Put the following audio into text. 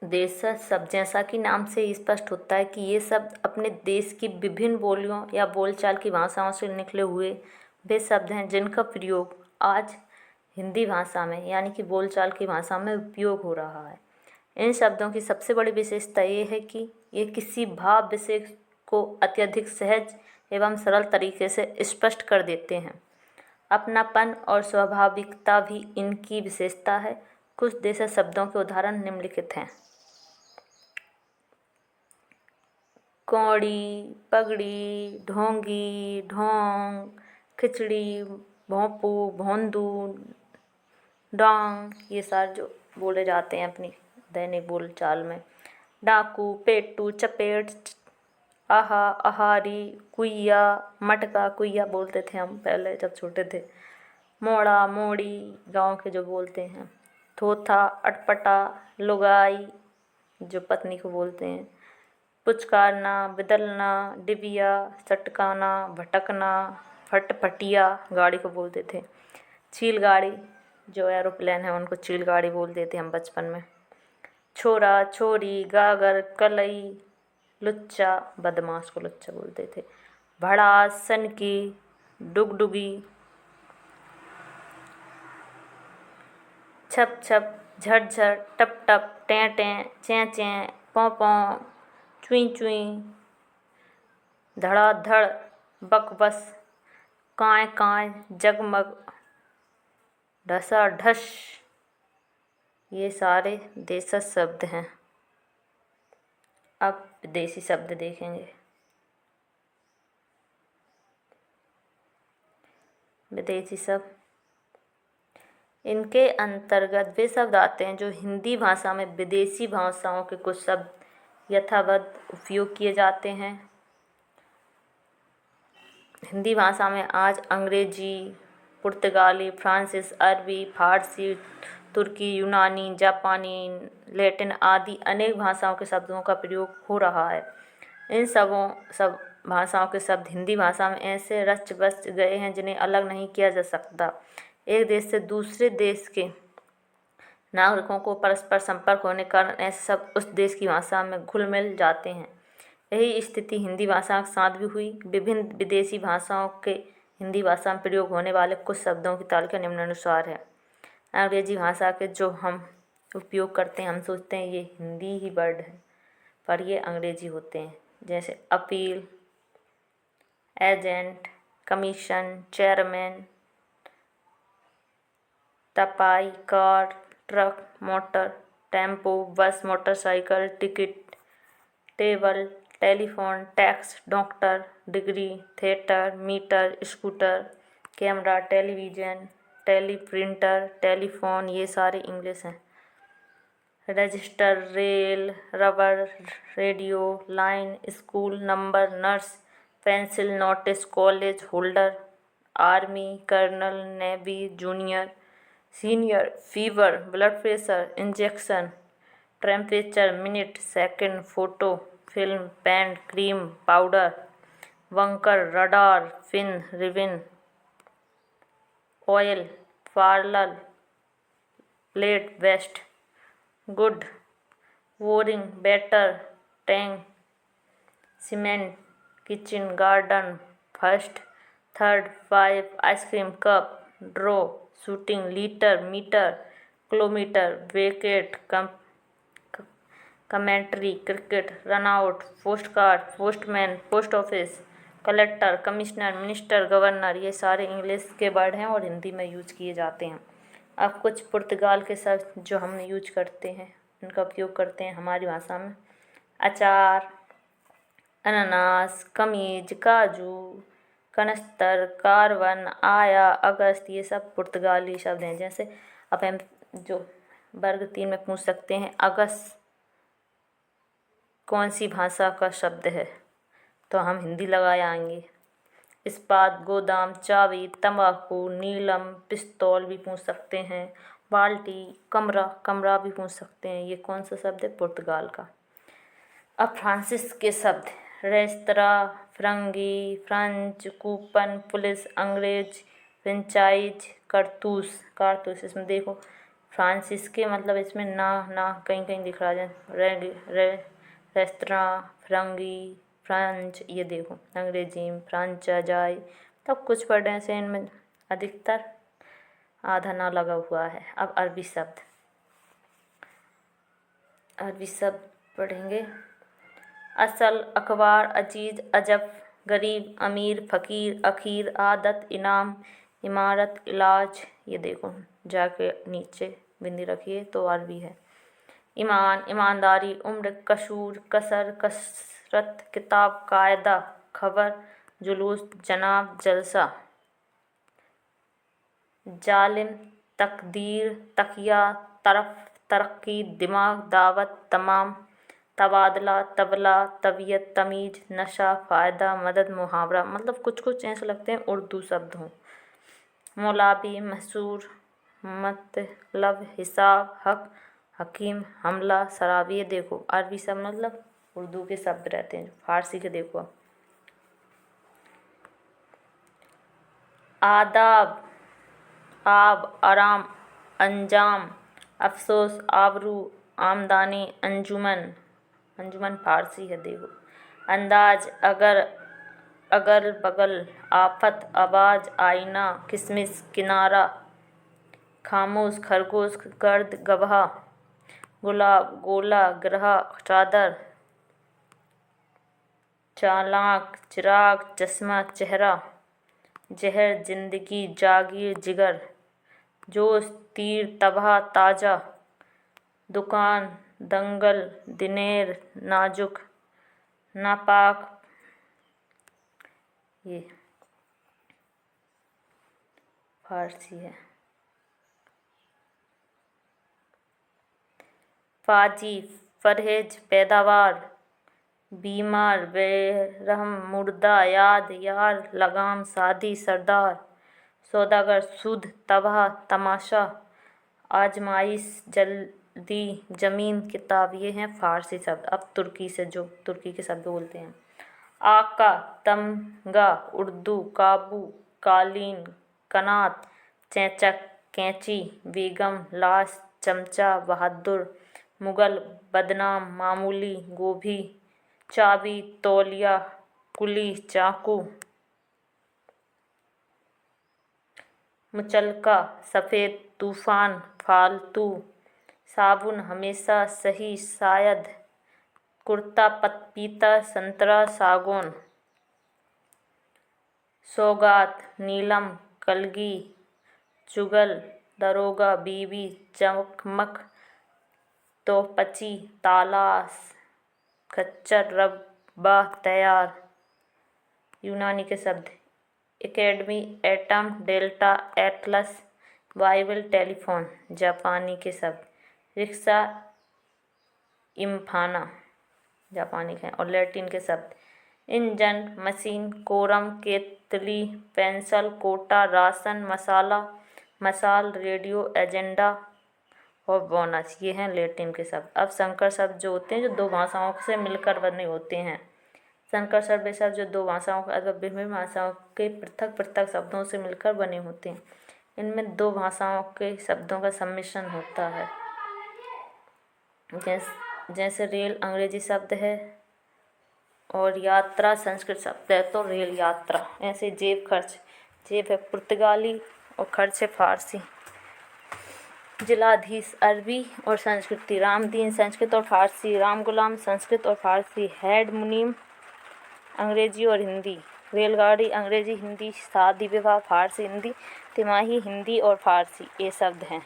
देश शब्द जैसा कि नाम से ही स्पष्ट होता है कि ये शब्द अपने देश की विभिन्न बोलियों या बोलचाल की भाषाओं से निकले हुए वे शब्द हैं जिनका प्रयोग आज हिंदी भाषा में यानी कि बोलचाल की भाषा में उपयोग हो रहा है। इन शब्दों की सबसे बड़ी विशेषता ये है कि ये किसी भाव विशेष को अत्यधिक सहज एवं सरल तरीके से स्पष्ट कर देते हैं। अपनापन और स्वाभाविकता भी इनकी विशेषता है। कुछ देशी शब्दों के उदाहरण निम्नलिखित हैं। कौड़ी, पगड़ी, ढोंगी, ढोंग, खिचड़ी, भोंपू, भोंदू, डांग, ये सारे जो बोले जाते हैं अपनी दैनिक बोलचाल में। डाकू, पेटू, चपेट, आहा, आहारी, कुइया, मटका, कुइया बोलते थे हम पहले जब छोटे थे। मोड़ा, मोड़ी, गांव के जो बोलते हैं। थोथा, अटपटा, लुगाई, जो पत्नी को बोलते हैं। पुचकारना, बिदलना, डिबिया, चटकाना, भटकना, फटफटिया, गाड़ी को बोलते थे। चील गाड़ी, जो एरोप्लेन है उनको चील गाड़ी बोलते थे हम बचपन में। छोरा, छोरी, गागर, कलई, लुच्चा, बदमाश को लुच्चा बोलते थे। भड़ास, सनकी, डुगडुगी, छप छप, झट, टप टप, टें टें, चें चें, पों पों, चुई चुई, धड़ाधड़, बक बस, कांय कांय, जगमग, ढसा ढस, ये सारे देशी शब्द हैं। अब विदेशी शब्द देखेंगे। विदेशी शब्द, इनके अंतर्गत वे शब्द आते हैं जो हिंदी भाषा में विदेशी भाषाओं के कुछ शब्द यथावत उपयोग किए जाते हैं। हिंदी भाषा में आज अंग्रेजी, पुर्तगाली, फ्रांसीसी, अरबी, फारसी, तुर्की, यूनानी, जापानी, लैटिन आदि अनेक भाषाओं के शब्दों का प्रयोग हो रहा है। इन सब भाषाओं के शब्द हिंदी भाषा में ऐसे रच बस गए हैं जिन्हें अलग नहीं किया जा सकता। एक देश से दूसरे देश के नागरिकों को परस्पर संपर्क होने के कारण ऐसे शब्द उस देश की भाषा में घुल मिल जाते हैं। यही स्थिति हिंदी भाषा के साथ भी हुई। विभिन्न विदेशी भाषाओं के हिंदी भाषा में प्रयोग होने वाले कुछ शब्दों की तालिका निम्नानुसार है। अंग्रेजी भाषा के जो हम उपयोग करते हैं, हम सोचते हैं ये हिंदी ही वर्ड है, पर ये अंग्रेजी होते हैं। जैसे अपील, एजेंट, कमीशन, चेयरमैन, तपाई, car, truck, motor, tempo, bus, motorcycle, ticket, table, telephone, tax, doctor, degree, theatre, metre, scooter, camera, television, teleprinter, telephone, ये सारे इंग्लिश हैं। Register, rail, rubber, radio, line, school, number, nurse, pencil, notice, college, holder, army, colonel, navy, junior, senior, fever, blood pressure, injection, temperature, minute, second, photo, film, paint, cream, powder, bunker, radar, fin, ribbon, oil, parlour, plate, waste, good, boring, better, tank, cement, kitchen, garden, first, third, five, ice cream, cup, draw, shooting, litre, metre, kilometre, wicket, commentary, cricket, run out, post card, postman, post office, collector, commissioner, minister, governor, ये सारे English के word हैं और हिंदी में use किए जाते हैं। अब कुछ पुर्तगाल के शब्द जो हम यूज करते हैं, उनका उपयोग करते हैं हमारी भाषा में। अचार, अनानास, कमीज, काजू, कनस्तर, कार्बन, आया, अगस्त, ये सब पुर्तगाली शब्द हैं। जैसे अब हम जो वर्ग 3 में पूछ सकते हैं, अगस्त कौन सी भाषा का शब्द है, तो हम हिंदी लगाए आएंगे। इस्पात, गोदाम, चाबी, तंबाकू, नीलम, पिस्तौल भी पूछ सकते हैं। बाल्टी, कमरा, कमरा भी पूछ सकते हैं। ये कौन सा शब्द है? पुर्तगाल का। अब फ्रांसीस के शब्द, रेस्तरा, फरंगी, फ्रेंच, कूपन, पुलिस, अंग्रेज, फ्रेंचाइज, कारतूस, कारतूस, इसमें देखो फ्रांसीसी मतलब इसमें ना कहीं कहीं दिख रहा है। रेस्तरां, फ्रंगी, फ्रेंच, ये देखो अंग्रेजी में फ्रांचाइज, तब कुछ वर्ड से इनमें अधिकतर आधा ना लगा हुआ है। अब अरबी शब्द पढ़ेंगे। असल, अखबार, अजीज, अजब, गरीब, अमीर, फ़कीर, अखीर, आदत, इनाम, इमारत, इलाज, ये देखो जाके नीचे बिंदी रखिए तो अरबी है। ईमान, ईमानदारी, उम्र, कसूर, कसर, कसरत, किताब, कायदा, खबर, जुलूस, जनाब, जलसा। जालिम, तकदीर, तकिया, तरफ, तरक्की, दिमाग, दावत, तमाम, तबादला, तबला, तबीयत, तमीज, नशा, फ़ायदा, मदद, मुहावरा। मतलब कुछ ऐसे लगते हैं उर्दू शब्द हों। मौलावी, मशहूर, मतलब, हिसाब, हक, हकीम, हमला, शराबी। ये देखो अरबी शब्द मतलब उर्दू के शब्द रहते हैं। फारसी के देखो अब। आदाब, आब, आराम, अंजाम, अफसोस, आबरू, आमदनी, अंजुमन फारसी है देखो। अंदाज, अगल बगल, आफत, आवाज, आईना, किशमिश, किनारा, खामोश, खरगोश, गर्द, गवाह, गुलाब, गोला, ग्रह, चादर, चालाक, चिराग, चश्मा, चेहरा, जहर, जिंदगी, जागीर, जिगर, जोश, तीर, तबाह, ताजा, दुकान, दंगल, दिनेर, नाजुक, नापाक, ये फारसी है। फाजी, परहेज, पैदावार, बीमार, बेरहम, मुर्दा, याद, यार, लगाम, शादी, सरदार, सौदागर, सुध, तबाह, तमाशा, आजमाइश, जल्दी, जमीन, किताब। ये हैं फारसी शब्द। अब तुर्की के शब्द बोलते हैं। आका, तमगा, उर्दू, काबू, कालीन, कनात, चेचक, कैंची, बेगम, लाश, चमचा, बहादुर, मुगल, बदनाम, मामूली, गोभी, चाबी, तौलिया, कुली, चाकू, मुचलका, सफ़ेद, तूफान, फालतू, साबुन, हमेशा, सही, शायद, कुर्ता, पपीता, संतरा, सागौन, सौगात, नीलम, कलगी, चुगल, दरोगा, बीबी, चमक, तोपची, तालाश, खच्चर, रब्बा, तैयार। यूनानी के शब्द academy, atom, delta, Atlas, Bible, telephone. जापानी के शब्द रिक्शा, इम्फाना, जापानी के। और लैटिन के शब्द इंजन, मशीन, कोरम, केतली, पेंसिल, कोटा, राशन, मसाला, मसाल, रेडियो, एजेंडा और बोनस। ये हैं लैटिन के शब्द। अब संकर शब्द जो होते हैं जो दो भाषाओं से मिलकर बने होते हैं। संकर शब्द वे शब्द जो दो भाषाओं अथवा विभिन्न भाषाओं के पृथक शब्दों से मिलकर बने होते हैं। इनमें दो भाषाओं के शब्दों का सम्मिश्रण होता है। जैसे रेल अंग्रेजी शब्द है और यात्रा संस्कृत शब्द है, तो रेल यात्रा। ऐसे जेब खर्च, जेब है पुर्तगाली और खर्च है फारसी। जिलाधीश अरबी और संस्कृति, रामदीन संस्कृत और फारसी, राम गुलाम संस्कृत और फारसी, हेड मुनीम अंग्रेजी और हिंदी, रेलगाड़ी अंग्रेजी हिंदी, शादी विवाह फारसी हिंदी, तिमाही हिंदी और फारसी। ये शब्द हैं।